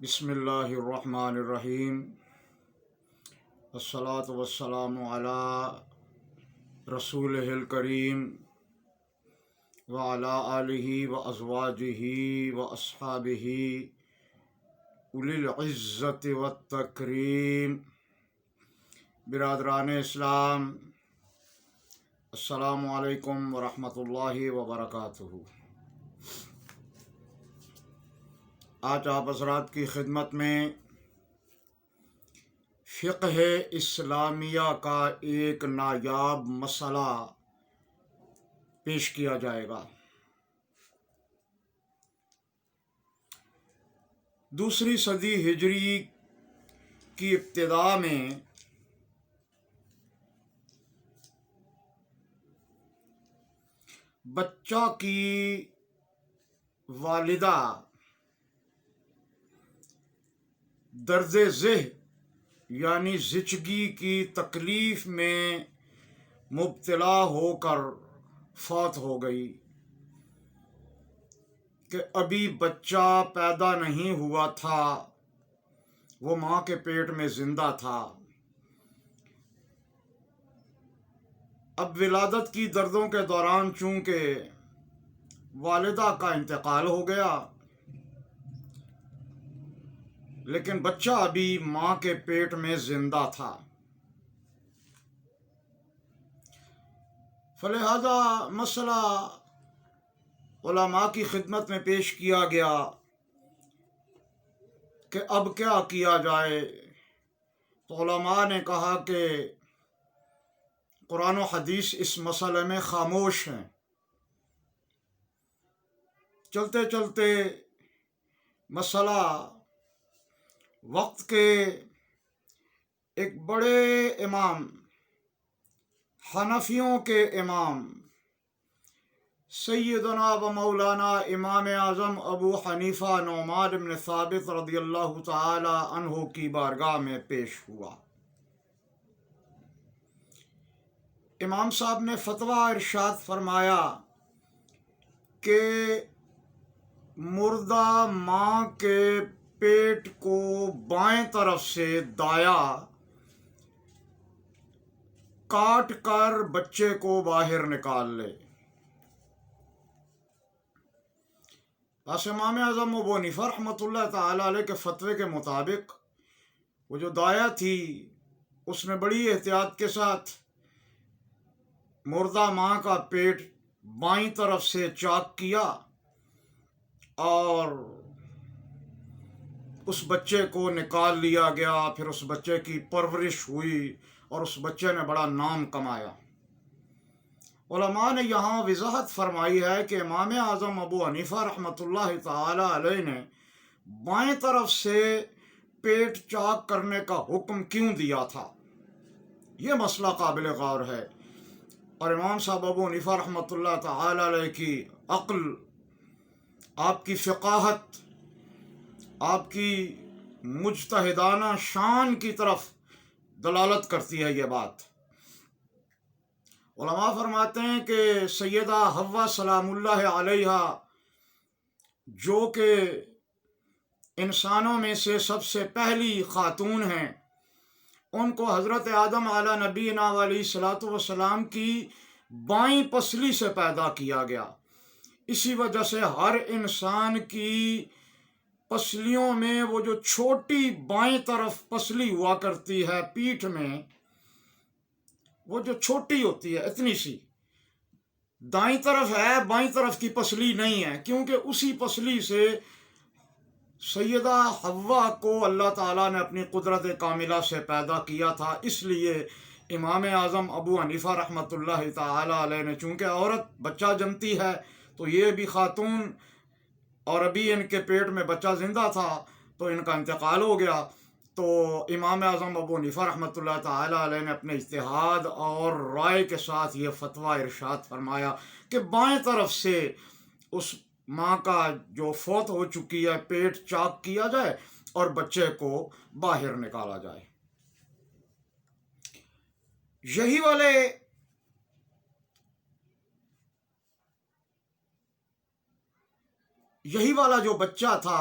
بسم اللہ الرحمن الرحیم، الصلاۃ والسلام علی رسولہ الکریم وعلی آلہ وازواجہ واصحابہ اولی العزت والتکریم۔ برادران اسلام، السلام علیکم ورحمۃ اللہ وبرکاتہ۔ آج آپ حضرات کی خدمت میں فقہ اسلامیہ کا ایک نایاب مسئلہ پیش کیا جائے گا۔ دوسری صدی ہجری کی ابتدا میں بچہ کی والدہ درد ذہ یعنی زچگی کی تکلیف میں مبتلا ہو کر فوت ہو گئی کہ ابھی بچہ پیدا نہیں ہوا تھا، وہ ماں کے پیٹ میں زندہ تھا۔ اب ولادت کی دردوں کے دوران چونکہ والدہ کا انتقال ہو گیا، لیکن بچہ ابھی ماں کے پیٹ میں زندہ تھا، فلہذا مسئلہ علماء کی خدمت میں پیش کیا گیا کہ اب کیا کیا جائے۔ تو علماء نے کہا کہ قرآن و حدیث اس مسئلے میں خاموش ہیں۔ چلتے چلتے مسئلہ وقت کے ایک بڑے امام، حنفیوں کے امام، سیدنا و مولانا امام اعظم ابو حنیفہ نعمان بن ثابت رضی اللہ تعالی عنہ کی بارگاہ میں پیش ہوا۔ امام صاحب نے فتویٰ ارشاد فرمایا کہ مردہ ماں کے پیٹ کو بائیں طرف سے دایا کاٹ کر بچے کو باہر نکال لے۔ بس امام اعظم ابو حنیفہ رحمۃ اللہ تعالی علیہ کے فتوے کے مطابق وہ جو دایا تھی اس نے بڑی احتیاط کے ساتھ مردہ ماں کا پیٹ بائیں طرف سے چاک کیا اور اس بچے کو نکال لیا گیا۔ پھر اس بچے کی پرورش ہوئی اور اس بچے نے بڑا نام کمایا۔ علماء نے یہاں وضاحت فرمائی ہے کہ امام اعظم ابو حنیفہ رحمۃ اللہ تعالی علیہ نے بائیں طرف سے پیٹ چاک کرنے کا حکم کیوں دیا تھا، یہ مسئلہ قابل غور ہے۔ اور امام صاحب ابو حنیفہ رحمۃ اللہ تعالی علیہ کی عقل، آپ کی فقاہت، آپ کی مجتہدانہ شان کی طرف دلالت کرتی ہے یہ بات۔ علماء فرماتے ہیں کہ سیدہ حوا سلام اللہ علیہا، جو کہ انسانوں میں سے سب سے پہلی خاتون ہیں، ان کو حضرت آدم علیہ نبینا علیہ الصلوۃ والسلام کی بائیں پسلی سے پیدا کیا گیا۔ اسی وجہ سے ہر انسان کی پسلیوں میں وہ جو چھوٹی بائیں طرف پسلی ہوا کرتی ہے پیٹھ میں، وہ جو چھوٹی ہوتی ہے اتنی سی، دائیں طرف ہے، بائیں طرف کی پسلی نہیں ہے، کیونکہ اسی پسلی سے سیدہ حوا کو اللہ تعالیٰ نے اپنی قدرت کاملہ سے پیدا کیا تھا۔ اس لیے امام اعظم ابو حنیفہ رحمۃ اللہ تعالی علیہ نے، چونکہ عورت بچہ جنتی ہے تو یہ بھی خاتون، اور ابھی ان کے پیٹ میں بچہ زندہ تھا تو ان کا انتقال ہو گیا، تو امام اعظم ابو حنیفہ رحمۃ اللہ تعالی علیہ نے اپنے اجتہاد اور رائے کے ساتھ یہ فتویٰ ارشاد فرمایا کہ بائیں طرف سے اس ماں کا جو فوت ہو چکی ہے پیٹ چاک کیا جائے اور بچے کو باہر نکالا جائے۔ یہی والا جو بچہ تھا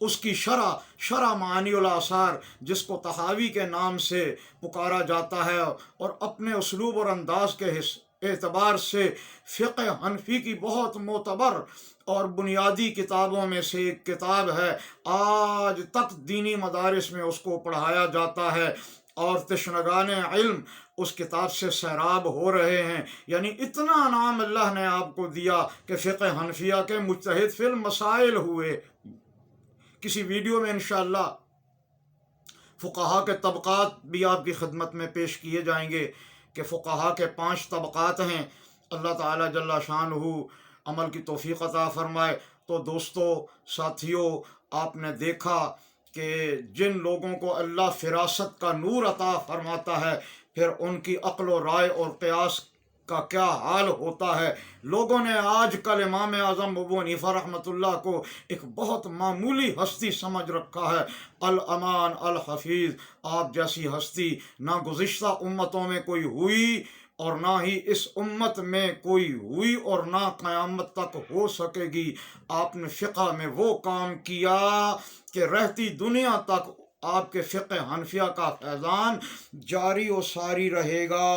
اس کی شرح معانی الاثار جس کو تحاوی کے نام سے پکارا جاتا ہے، اور اپنے اسلوب اور انداز کے اعتبار سے فقہ حنفی کی بہت معتبر اور بنیادی کتابوں میں سے ایک کتاب ہے۔ آج تک دینی مدارس میں اس کو پڑھایا جاتا ہے اور تشنگان علم اس کتاب سے سیراب ہو رہے ہیں۔ یعنی اتنا نام اللہ نے آپ کو دیا کہ فقہ حنفیہ کے مجتہد فی المسائل ہوئے۔ کسی ویڈیو میں انشاءاللہ فقہا کے طبقات بھی آپ کی خدمت میں پیش کیے جائیں گے کہ فقہا کے 5 طبقات ہیں۔ اللہ تعالیٰ جل شانہ عمل کی توفیق عطا فرمائے۔ تو دوستو، ساتھیو، آپ نے دیکھا کہ جن لوگوں کو اللہ فراست کا نور عطا فرماتا ہے، پھر ان کی عقل و رائے اور قیاس کا کیا حال ہوتا ہے۔ لوگوں نے آج کل امام اعظم ابو حنیفہ رحمۃ اللہ کو ایک بہت معمولی ہستی سمجھ رکھا ہے۔ الامان الحفیظ، آپ جیسی ہستی نہ گزشتہ امتوں میں کوئی ہوئی اور نہ ہی اس امت میں کوئی ہوئی اور نہ قیامت تک ہو سکے گی۔ آپ نے فقہ میں وہ کام کیا کہ رہتی دنیا تک آپ کے فقہ حنفیہ کا فیضان جاری و ساری رہے گا۔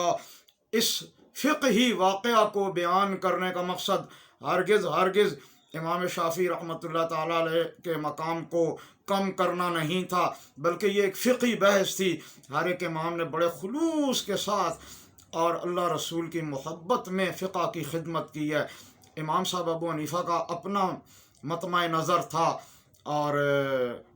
اس فقہی واقعہ کو بیان کرنے کا مقصد ہرگز امام شافعی رحمۃ اللہ تعالیٰ علیہ کے مقام کو کم کرنا نہیں تھا، بلکہ یہ ایک فقہی بحث تھی۔ ہر ایک امام نے بڑے خلوص کے ساتھ اور اللہ رسول کی محبت میں فقہ کی خدمت کی ہے۔ امام صاحب ابو حنیفہ کا اپنا مطمع نظر تھا اور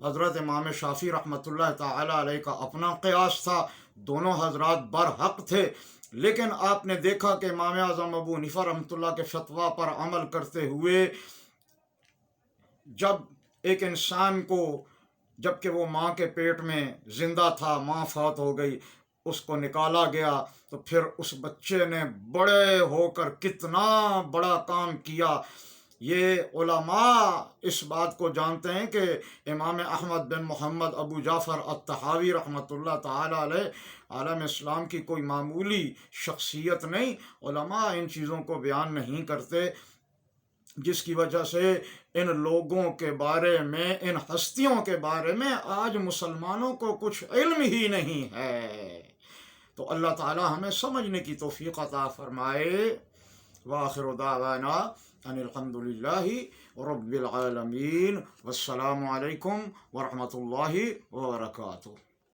حضرت امام شافعی رحمۃ اللہ تعالیٰ علیہ کا اپنا قیاس تھا۔ دونوں حضرات برحق تھے، لیکن آپ نے دیکھا کہ امام اعظم ابو حنیفہ رحمۃ اللہ کے فتویٰ پر عمل کرتے ہوئے جب ایک انسان کو، جب کہ وہ ماں کے پیٹ میں زندہ تھا، ماں فوت ہو گئی، اس کو نکالا گیا، تو پھر اس بچے نے بڑے ہو کر کتنا بڑا کام کیا۔ یہ علماء اس بات کو جانتے ہیں کہ امام احمد بن محمد ابو جعفر الطحاوی رحمۃ اللہ تعالیٰ علیہ عالم اسلام کی کوئی معمولی شخصیت نہیں۔ علماء ان چیزوں کو بیان نہیں کرتے، جس کی وجہ سے ان لوگوں کے بارے میں، ان ہستیوں کے بارے میں آج مسلمانوں کو کچھ علم ہی نہیں ہے۔ تو اللہ تعالی ہمیں سمجھنے کی توفیق عطا فرمائے۔ وآخر دعوانا ان الحمد للہ رب العالمین، والسلام علیکم ورحمۃ اللہ وبرکاتہ۔